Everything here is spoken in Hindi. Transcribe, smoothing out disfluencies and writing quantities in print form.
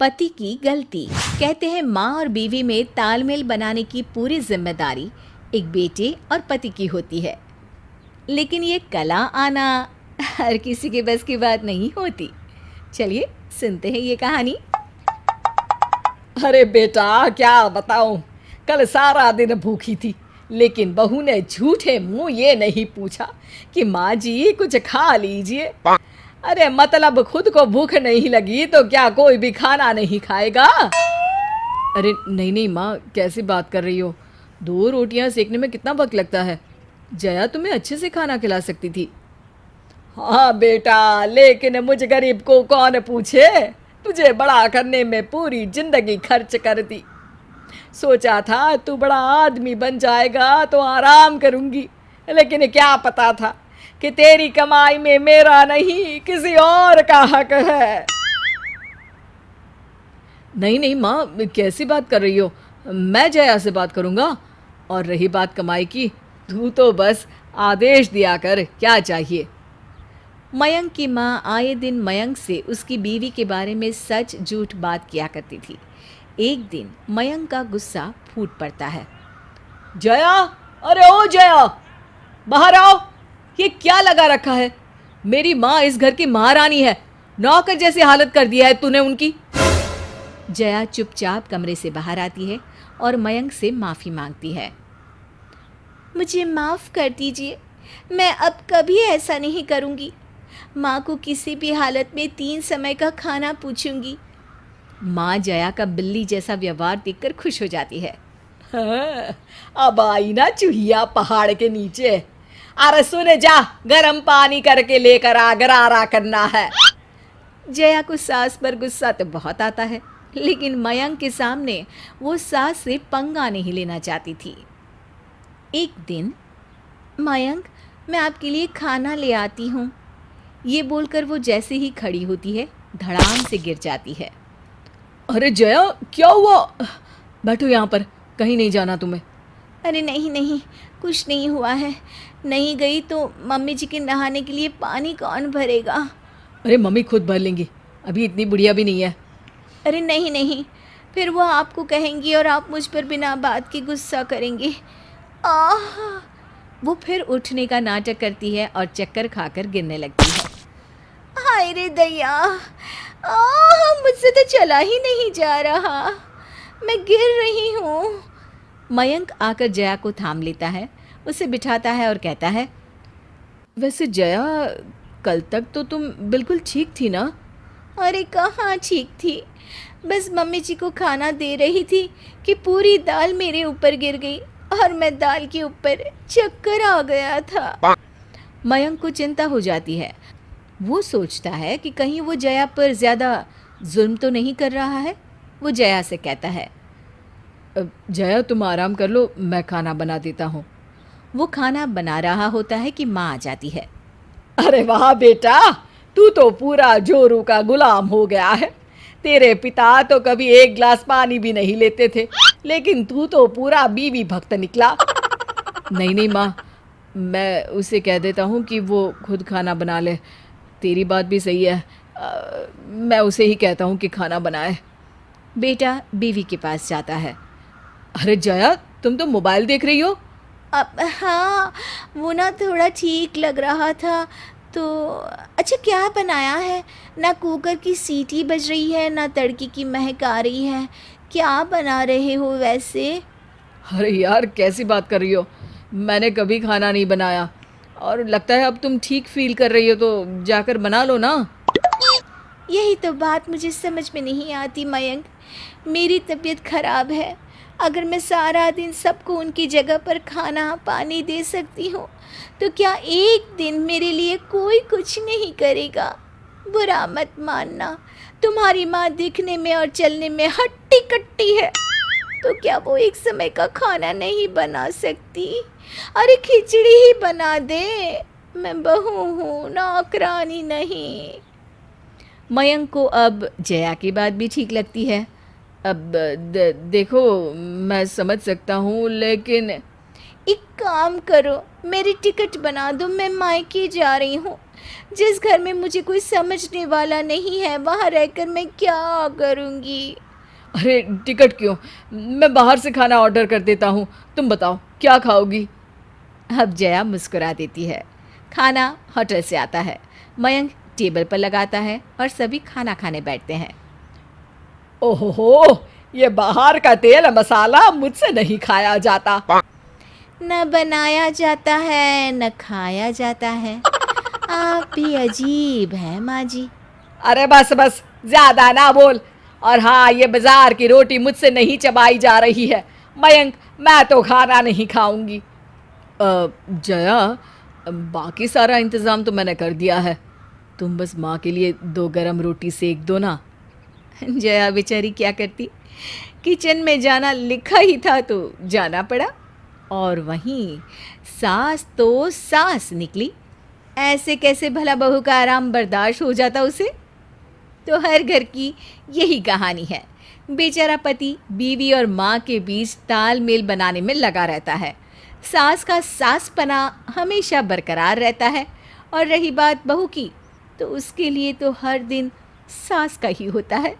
पति की गलती। कहते हैं माँ और बीवी में तालमेल बनाने की पूरी जिम्मेदारी एक बेटे और पति की होती है, लेकिन ये कला आना हर किसी के बस की बात नहीं होती। चलिए सुनते हैं ये कहानी। अरे बेटा, क्या बताऊं, कल सारा दिन भूखी थी, लेकिन बहू ने झूठे मुंह ये नहीं पूछा कि माँ जी कुछ खा लीजिए। अरे मतलब खुद को भूख नहीं लगी तो क्या कोई भी खाना नहीं खाएगा? अरे नहीं नहीं माँ, कैसी बात कर रही हो? 2 रोटियां सेकने में कितना वक्त लगता है? जया तुम्हें अच्छे से खाना खिला सकती थी। हाँ बेटा, लेकिन मुझ गरीब को कौन पूछे? तुझे बड़ा करने में पूरी जिंदगी खर्च कर दी। सोचा था तू बड़ा आदमी बन जाएगा तो आराम करूंगी, लेकिन क्या पता था कि तेरी कमाई में मेरा नहीं किसी और का हक है। नहीं नहीं माँ, कैसी बात कर रही हो? मैं जया से बात करूंगा। और रही बात कमाई की, तू तो बस आदेश दिया कर, क्या चाहिए? मयंक की माँ आए दिन मयंक से उसकी बीवी के बारे में सच झूठ बात किया करती थी। एक दिन मयंक का गुस्सा फूट पड़ता है। जया, अरे ओ जया, बाहर आओ। ये क्या लगा रखा है? मेरी माँ इस घर की महारानी है, नौकर जैसी हालत कर दिया है तूने उनकी। जया चुपचाप कमरे से बाहर आती है और मयंक से माफ़ी मांगती है। मुझे माफ़ कर दीजिए, मैं अब कभी ऐसा नहीं करूँगी। माँ को किसी भी हालत में 3 समय का खाना पूछूंगी। माँ जया का बिल्ली जैसा व्यवहार देखकर खुश हो जाती है। हाँ, अब आई ना चूहिया पहाड़ के नीचे। अरे सुन जा, गर्म पानी करके लेकर आ, गरारा करना है। जया को सास पर गुस्सा तो बहुत आता है, लेकिन मयंक के सामने वो सास से पंगा नहीं लेना चाहती थी। एक दिन, मयंक, मैं आपके लिए खाना ले आती हूँ। ये बोलकर वो जैसे ही खड़ी होती है, धड़ाम से गिर जाती है। अरे जया, क्या हुआ? बैठो यहाँ पर, कहीं नहीं जाना तुम्हें। अरे नहीं नहीं, कुछ नहीं हुआ है। नहीं गई तो मम्मी जी के नहाने के लिए पानी कौन भरेगा? अरे मम्मी खुद भर लेंगी, अभी इतनी बुढ़िया भी नहीं है। अरे नहीं नहीं, फिर वो आपको कहेंगी और आप मुझ पर बिना बात के गुस्सा करेंगे। आह! वो फिर उठने का नाटक करती है और चक्कर खाकर गिरने लगती है। हाय रे दया, मुझसे तो चला ही नहीं जा रहा, मैं गिर रही हूँ। मयंक आकर जया को थाम लेता है, उसे बिठाता है और कहता है, वैसे जया, कल तक तो तुम बिल्कुल ठीक थी ना? अरे कहाँ ठीक थी, बस मम्मी जी को खाना दे रही थी कि पूरी दाल मेरे ऊपर गिर गई और मैं दाल के ऊपर चक्कर आ गया था। मयंक को चिंता हो जाती है। वो सोचता है कि कहीं वो जया पर ज़्यादा जुल्म तो नहीं कर रहा है। वो जया से कहता है, जया तुम आराम कर लो, मैं खाना बना देता हूँ। वो खाना बना रहा होता है कि माँ आ जाती है। अरे वाह बेटा, तू तो पूरा जोरू का गुलाम हो गया है। तेरे पिता तो कभी 1 गिलास पानी भी नहीं लेते थे, लेकिन तू तो पूरा बीवी भक्त निकला। नहीं नहीं माँ, मैं उसे कह देता हूँ कि वो खुद खाना बना ले। तेरी बात भी सही है, मैं उसे ही कहता हूँ कि खाना बनाए। बेटा बीवी के पास जाता है। अरे जया, तुम तो मोबाइल देख रही हो? अब हाँ, वो ना थोड़ा ठीक लग रहा था तो। अच्छा क्या बनाया है? ना कुकर की सीटी बज रही है, ना तड़के की महक आ रही है। क्या बना रहे हो वैसे? अरे यार, कैसी बात कर रही हो? मैंने कभी खाना नहीं बनाया, और लगता है अब तुम ठीक फील कर रही हो तो जाकर बना लो ना। यही तो बात मुझे समझ में नहीं आती मयंक। मेरी तबीयत खराब है, अगर मैं सारा दिन सबको उनकी जगह पर खाना पानी दे सकती हूँ तो क्या एक दिन मेरे लिए कोई कुछ नहीं करेगा? बुरा मत मानना, तुम्हारी माँ दिखने में और चलने में हट्टी कट्टी है, तो क्या वो एक समय का खाना नहीं बना सकती? अरे खिचड़ी ही बना दे, मैं बहू हूँ, नौकरानी नहीं। मयंक को अब जया की बात भी ठीक लगती है। अब देखो, मैं समझ सकता हूँ, लेकिन एक काम करो, मेरी टिकट बना दो, मैं मायके जा रही हूँ। जिस घर में मुझे कोई समझने वाला नहीं है, वहाँ रहकर मैं क्या करूँगी? अरे टिकट क्यों, मैं बाहर से खाना ऑर्डर कर देता हूँ। तुम बताओ क्या खाओगी? अब जया मुस्कुरा देती है। खाना होटल से आता है। मयंक टेबल पर लगाता है और सभी खाना खाने बैठते हैं। ओहो, ये बाहर का तेल मसाला मुझसे नहीं खाया जाता। न बनाया जाता है न खाया जाता है। आप भी अजीब हैं माँ जी। अरे बस बस, ज्यादा ना बोल। और हाँ, ये बाजार की रोटी मुझसे नहीं चबाई जा रही है। मयंक, मैं तो खाना नहीं खाऊंगी। जया, बाकी सारा इंतज़ाम तो मैंने कर दिया है। तुम बस माँ के लिए 2 गरम रोटी सेक दो ना। जया बेचारी क्या करती, किचन में जाना लिखा ही था तो जाना पड़ा। और वहीं सास तो सास निकली। ऐसे कैसे भला बहू का आराम बर्दाश्त हो जाता उसे? तो हर घर की यही कहानी है। बेचारा पति बीवी और माँ के बीच तालमेल बनाने में लगा रहता है। सास का सासपना हमेशा बरकरार रहता है, और रही बात बहू की, तो उसके लिए तो हर दिन सास का ही होता है।